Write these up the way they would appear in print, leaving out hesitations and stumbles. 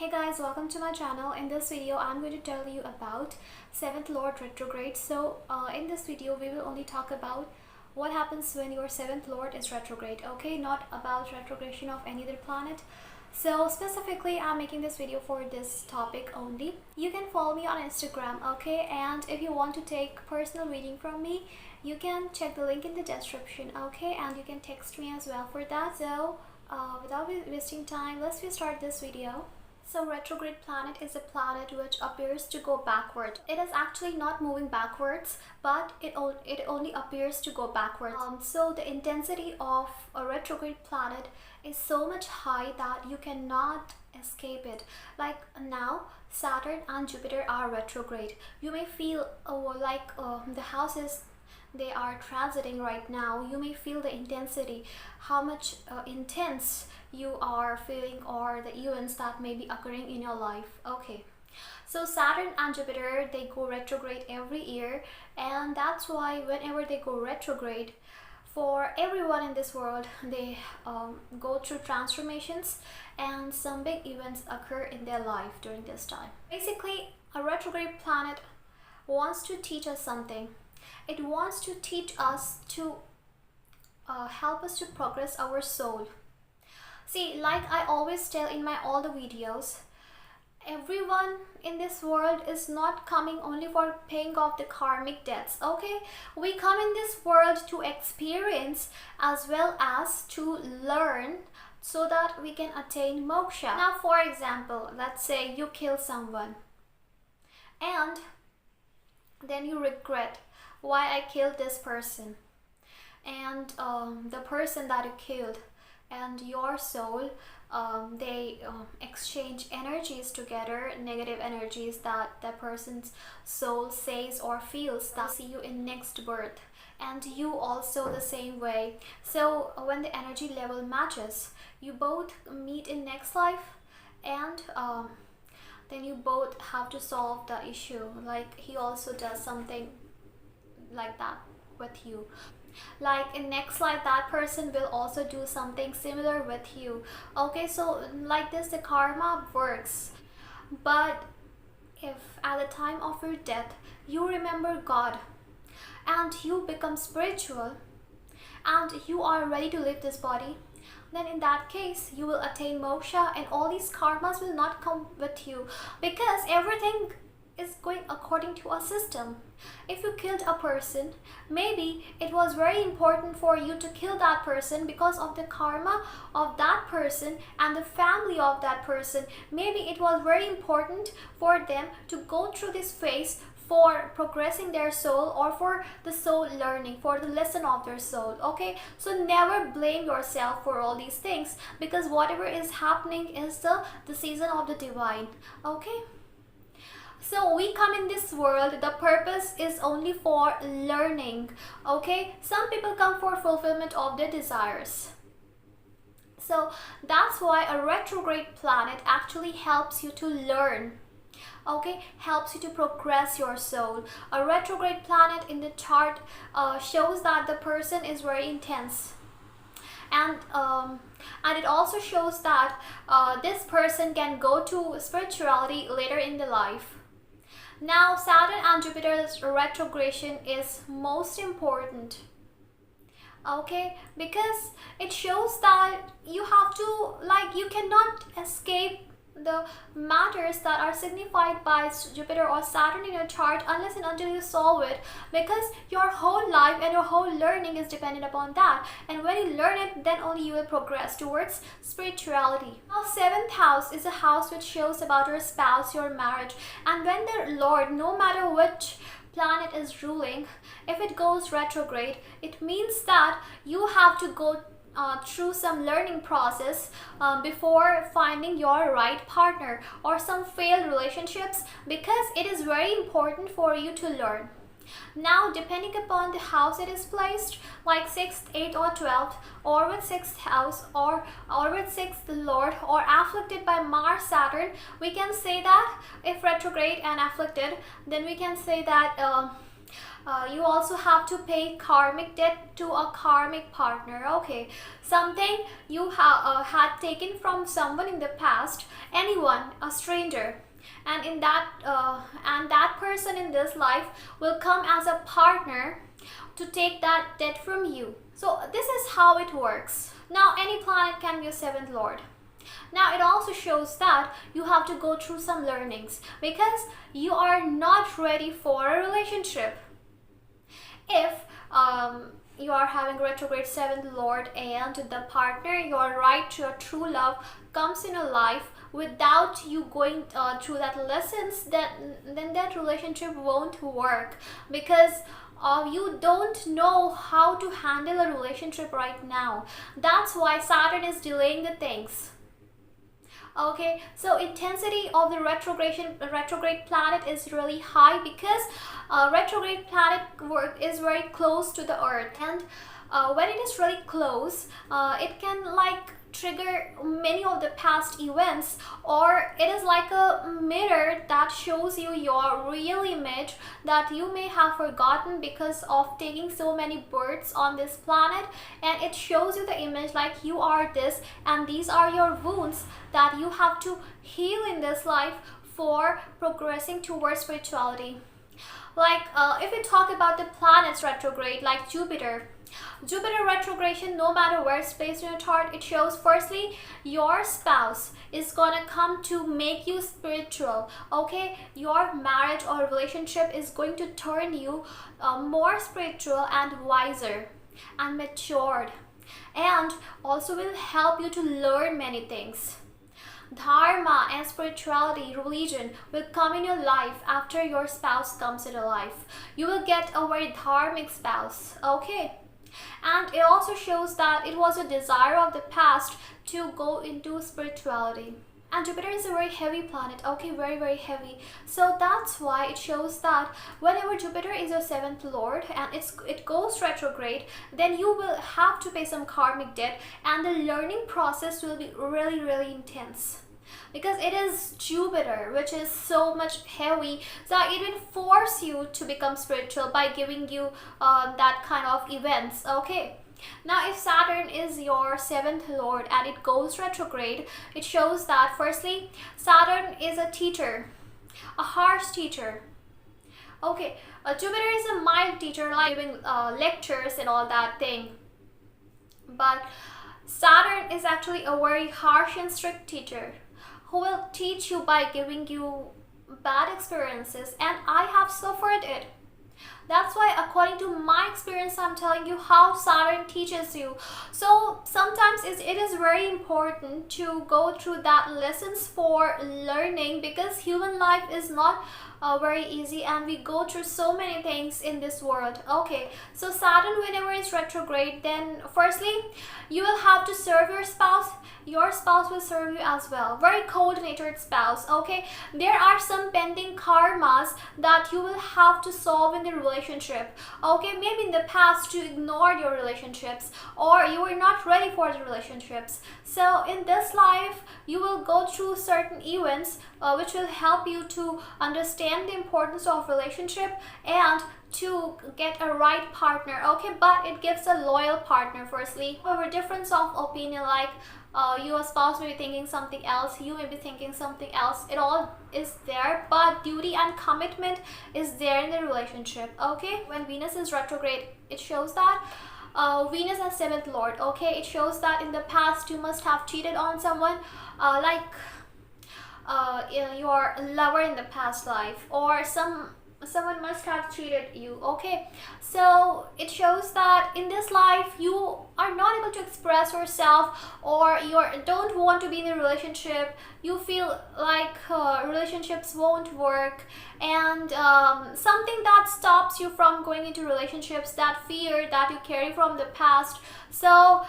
Hey guys, welcome to my channel. In this video I'm going to tell you about 7th Lord retrograde. In this video we will only talk about what happens when your 7th Lord is retrograde, okay? Not about retrogression of any other planet. So specifically I'm making this video for this topic only. You can follow me on Instagram, okay? And if you want to take personal reading from me, you can check the link in the description, okay? And you can text me as well for that. So without wasting time, let's start this video. So retrograde planet is a planet which appears to go backward. It is actually not moving backwards, but it only appears to go backwards. So the intensity of a retrograde planet is so much high that you cannot escape it. Like now, Saturn and Jupiter are retrograde. You may feel the houses they are transiting right now. You may feel the intensity, how much intense you are feeling, or the events that may be occurring in your life. Okay, so Saturn and Jupiter, they go retrograde every year, and that's why whenever they go retrograde, for everyone in this world, they go through transformations and some big events occur in their life during this time. Basically, a retrograde planet wants to teach us something. It wants to teach us to help us to progress our soul. See, like I always tell in my all the videos, everyone in this world is not coming only for paying off the karmic debts, okay? We come in this world to experience as well as to learn so that we can attain moksha. Now, for example, let's say you kill someone and then you regret why I killed this person, and the person that you killed and your soul, they exchange energies together, negative energies that the person's soul says or feels that see you in next birth, and you also the same way. So when the energy level matches, you both meet in next life, and then you both have to solve the issue. Like he also does something like that with you. Like in next life, that person will also do something similar with you. Okay, so like this the karma works. But if at the time of your death you remember God and you become spiritual and you are ready to leave this body, then in that case you will attain moksha, and all these karmas will not come with you, because everything is going according to a system. If you killed a person, maybe it was very important for you to kill that person because of the karma of that person and the family of that person. Maybe it was very important for them to go through this phase for progressing their soul, or for the soul learning, for the lesson of their soul. Okay, so never blame yourself for all these things, because whatever is happening is the season of the divine. Okay, so we come in this world, the purpose is only for learning. Okay, some people come for fulfillment of their desires. So that's why a retrograde planet actually helps you to learn. Okay, helps you to progress your soul. A retrograde planet in the chart shows that the person is very intense, and it also shows that this person can go to spirituality later in the life. Now, Saturn and Jupiter's retrogression is most important, okay, because it shows that you have to, you cannot escape the matters that are signified by Jupiter or Saturn in your chart unless and until you solve it, because your whole life and your whole learning is dependent upon that. And when you learn it, then only you will progress towards spirituality. Now, 7th house is a house which shows about your spouse, your marriage, and when the Lord, no matter which planet is ruling, if it goes retrograde, it means that you have to go through some learning process before finding your right partner, or some failed relationships, because it is very important for you to learn. Now, depending upon the house it is placed, like 6th, 8th or 12th, or with 6th house, or with 6th Lord, or afflicted by Mars, Saturn, we can say that if retrograde and afflicted, then we can say that You also have to pay karmic debt to a karmic partner. Okay, something you had taken from someone in the past, anyone, a stranger, and that person in this life will come as a partner to take that debt from you. So this is how it works. Now any planet can be a seventh lord. Now it also shows that you have to go through some learnings because you are not ready for a relationship. If you are having retrograde seventh lord and the partner, your right to a true love comes in a life without you going through that lessons, then that relationship won't work because you don't know how to handle a relationship right now. That's why Saturn is delaying the things. Okay, so intensity of the retrograde planet is really high because retrograde planet is very close to the earth, and when it is really close, it can like trigger many of the past events, or it is like a mirror that shows you your real image that you may have forgotten because of taking so many births on this planet, and it shows you the image like you are this and these are your wounds that you have to heal in this life for progressing towards spirituality. Like if we talk about the planets retrograde, like Jupiter retrogression, no matter where it's placed in your chart, it shows firstly your spouse is gonna come to make you spiritual. Okay, your marriage or relationship is going to turn you more spiritual and wiser and matured, and also will help you to learn many things. Dharma and spirituality, religion will come in your life after your spouse comes in your life. You will get a very dharmic spouse. Okay, and it also shows that it was a desire of the past to go into spirituality. And Jupiter is a very heavy planet. Okay, very heavy. So that's why it shows that whenever Jupiter is your seventh lord and it goes retrograde, then you will have to pay some karmic debt, and the learning process will be really intense because it is Jupiter, which is so much heavy, so it will force you to become spiritual by giving you that kind of events. Okay, now if Saturn is your seventh lord and it goes retrograde, it shows that firstly Saturn is a teacher, a harsh teacher. Okay, Jupiter is a mild teacher, like giving lectures and all that thing, but Saturn is actually a very harsh and strict teacher who will teach you by giving you bad experiences, and I have suffered it. That's why according to my experience I'm telling you how Saturn teaches you. So sometimes it is very important to go through that lessons for learning, because human life is not very easy and we go through so many things in this world. Okay, so Saturn whenever it's retrograde, then firstly you will have to serve your spouse will serve you as well. Very coordinated spouse. Okay, there are some pending karmas that you will have to solve in the relationship. Okay, maybe in the past you ignored your relationships or you were not ready for the relationships. So in this life you will go through certain events which will help you to understand the importance of relationship and to get a right partner. Okay, but it gives a loyal partner firstly. However, difference of opinion, like your spouse may be thinking something else, you may be thinking something else, it all is there, but duty and commitment is there in the relationship. Okay, when Venus is retrograde, it shows that Venus as seventh lord. Okay, it shows that in the past you must have cheated on someone, like your lover in the past life, or someone must have treated you. Okay, so it shows that in this life you are not able to express yourself, or you don't want to be in a relationship, you feel like relationships won't work, and something that stops you from going into relationships, that fear that you carry from the past. So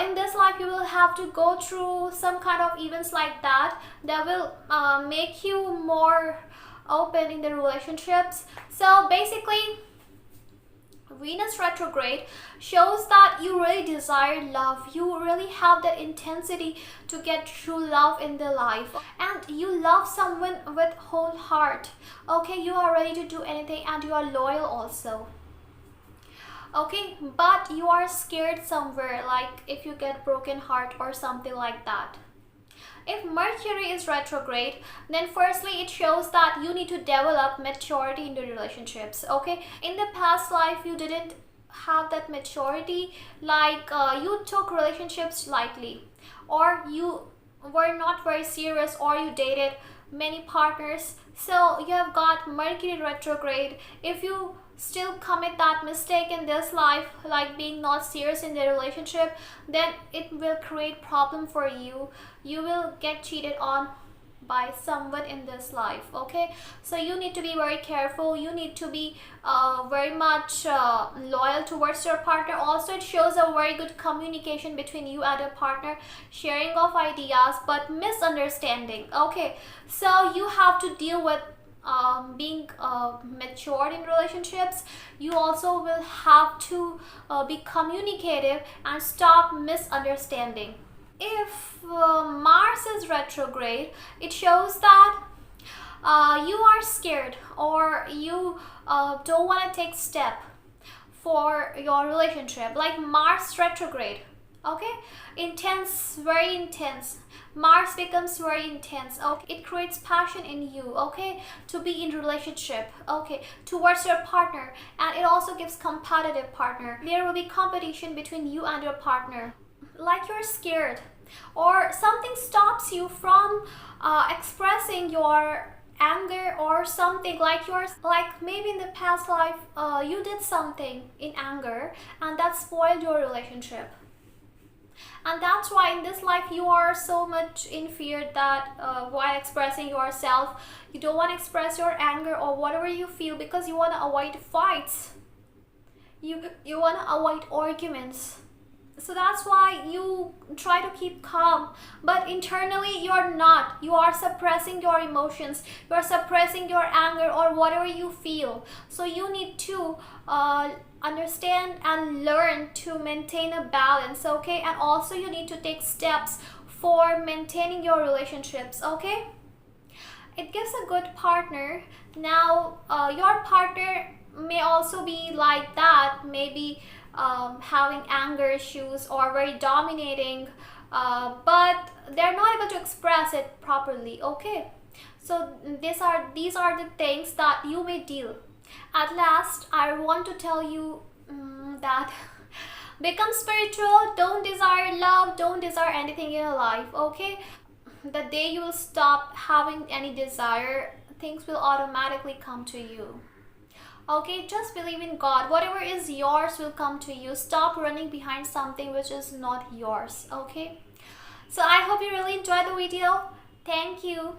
in this life you will have to go through some kind of events like that will make you more open in the relationships. So basically Venus retrograde shows that you really desire love. You really have that intensity to get true love in the life, and you love someone with whole heart. Okay, you are ready to do anything, and you are loyal also. Okay, but you are scared somewhere, like if you get broken heart or something like that. If Mercury is retrograde, then firstly it shows that you need to develop maturity in the relationships. Okay, in the past life you didn't have that maturity, like you took relationships lightly, or you were not very serious, or you dated many partners. So you have got Mercury retrograde. If you still commit that mistake in this life, like being not serious in the relationship, then it will create problem for you. You will get cheated on by someone in this life. Okay, so you need to be very careful. You need to be very much loyal towards your partner. Also, it shows a very good communication between you and your partner, sharing of ideas, but misunderstanding. Okay, so you have to deal with being matured in relationships. You also will have to be communicative and stop misunderstanding. If Mars is retrograde, it shows that you are scared, or you don't want to take step for your relationship, like Mars retrograde. Okay, intense, very intense. Mars becomes very intense. Okay, it creates passion in you, okay, to be in relationship, okay, towards your partner, and it also gives competitive partner. There will be competition between you and your partner, like you're scared, or something stops you from expressing your anger, or something like yours, like maybe in the past life you did something in anger and that spoiled your relationship. And that's why in this life you are so much in fear that while expressing yourself, you don't want to express your anger or whatever you feel, because you want to avoid fights, you want to avoid arguments. So that's why you try to keep calm, but internally you're not. You are suppressing your emotions, you are suppressing your anger or whatever you feel. So you need to understand and learn to maintain a balance, okay, and also you need to take steps for maintaining your relationships. Okay, it gives a good partner. Now your partner may also be like that, maybe having anger issues or very dominating, but they're not able to express it properly. Okay, so these are the things that you may deal. At last, I want to tell you that become spiritual. Don't desire love, don't desire anything in your life. Okay, the day you will stop having any desire, things will automatically come to you. Okay, just believe in God. Whatever is yours will come to you. Stop running behind something which is not yours. Okay, so I hope you really enjoyed the video. Thank you.